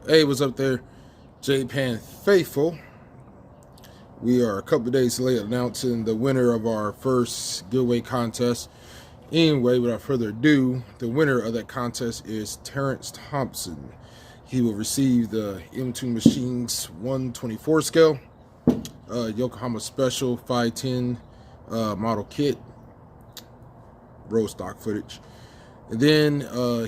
Hey, what's up there, JPAN faithful? We are a couple of days late announcing the winner of our first giveaway contest. Anyway, without further ado, the winner of that contest is Terrence Thompson. He will receive the M2 Machines 124 scale, Yokohama Special 510 model kit, road stock footage. And then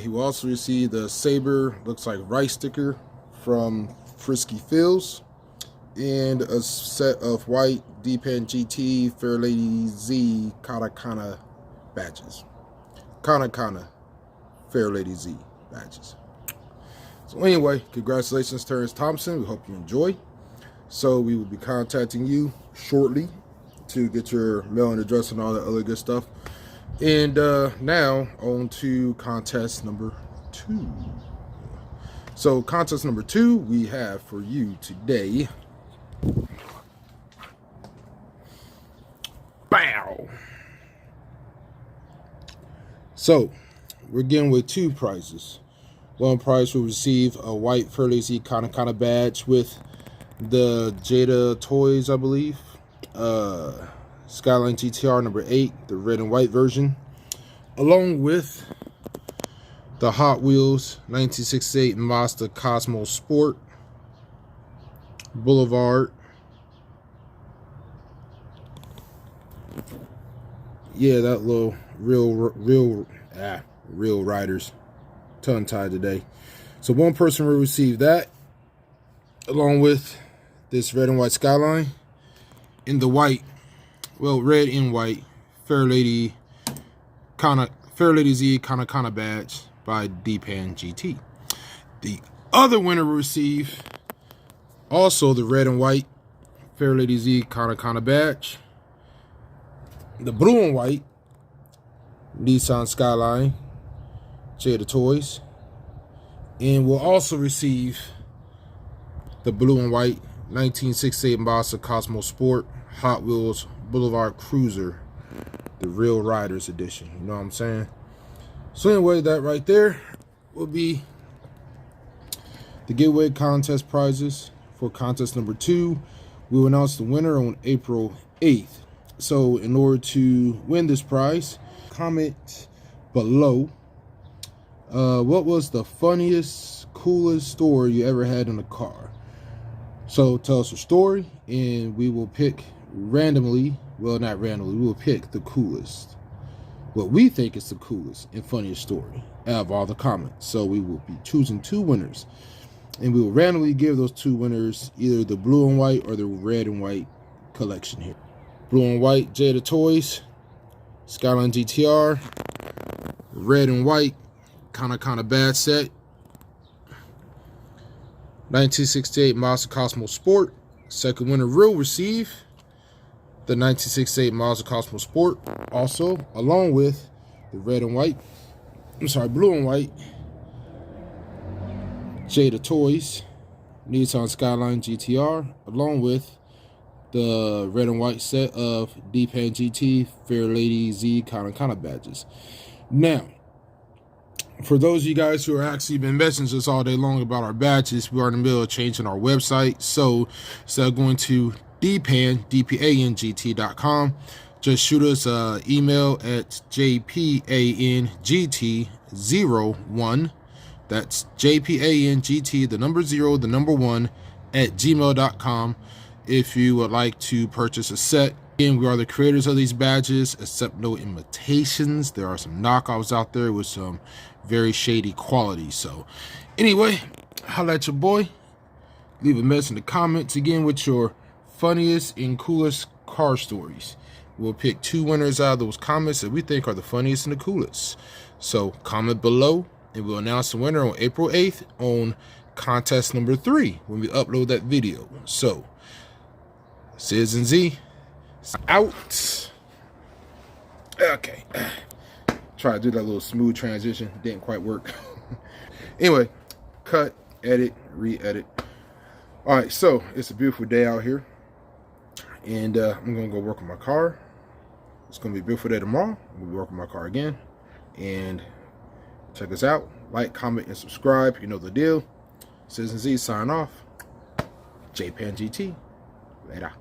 he will also receive the Saber, looks like rice sticker from Frisky Fields, and a set of white JPAN GT Fairlady Z Katakana badges. Katakana Fairlady Z badges. So anyway, congratulations, Terrence Thompson. We hope you enjoy. So we will be contacting you shortly to get your mailing address and all that other good stuff. And now on to contest number 2. So contest number 2 we have for you today. Bow. So we're getting with 2 prizes. One prize will receive a white Fairlady Katakana badge with the Jada Toys, I believe. Skyline GTR number 8, the red and white version, along with the Hot Wheels 1968 Mazda Cosmo Sport Boulevard. Yeah, that little real riders tongue tied today. So one person will receive that, along with this red and white Skyline in the white. Well, red and white Fairlady Z Katakana badge by JPAN GT. The other winner will receive also the red and white Fairlady Z Katakana badge, the blue and white Nissan Skyline Jada Toys, and will also receive the blue and white 1968 Mazda Cosmo Sport Hot Wheels Boulevard Cruiser, the Real Riders edition. You know what I'm saying? So anyway, that right there will be the giveaway contest prizes for contest number 2. We will announce the winner on April 8th. So in order to win this prize, comment below what was the funniest, coolest story you ever had in a car. So tell us your story, and we will pick randomly, well, not randomly, we will pick the coolest, what we think is the coolest and funniest story out of all the comments. So we will be choosing 2 winners, and we will randomly give those 2 winners either the blue and white or the red and white collection here. Blue and white Jada Toys Skyline GTR, red and white Katakana badge set, 1968 Mazda Cosmo Sport. Second winner will receive the 1968 Mazda Cosmo Sport, also along with the red and white, blue and white Jada Toys Nissan Skyline GTR, along with the red and white set of JPAN GT Fairlady Z Katakana badges. Now, for those of you guys who are actually been messaging us all day long about our badges, we are in the middle of changing our website. So instead of going to DPANGT.com, just shoot us an email at JPANGT01. That's JPANGT, the number 0, the number 1, at gmail.com. If you would like to purchase a set. Again, we are the creators of these badges, accept no imitations. There are some knockoffs out there with some very shady quality. So anyway, holla at your boy. Leave a message in the comments again with your funniest and coolest car stories. We'll pick 2 winners out of those comments that we think are the funniest and the coolest. So comment below, and we'll announce the winner on April 8th on contest number 3 when we upload that video. So Citizen Z out. Okay, try to do that little smooth transition, didn't quite work. Anyway, cut, edit, re-edit. All right, so it's a beautiful day out here, and I'm gonna go work on my car. It's gonna be a beautiful day tomorrow. I'm gonna work on my car again, and check us out. Like, comment, and subscribe. You know the deal. Citizen Z sign off. JPAN GT. Later.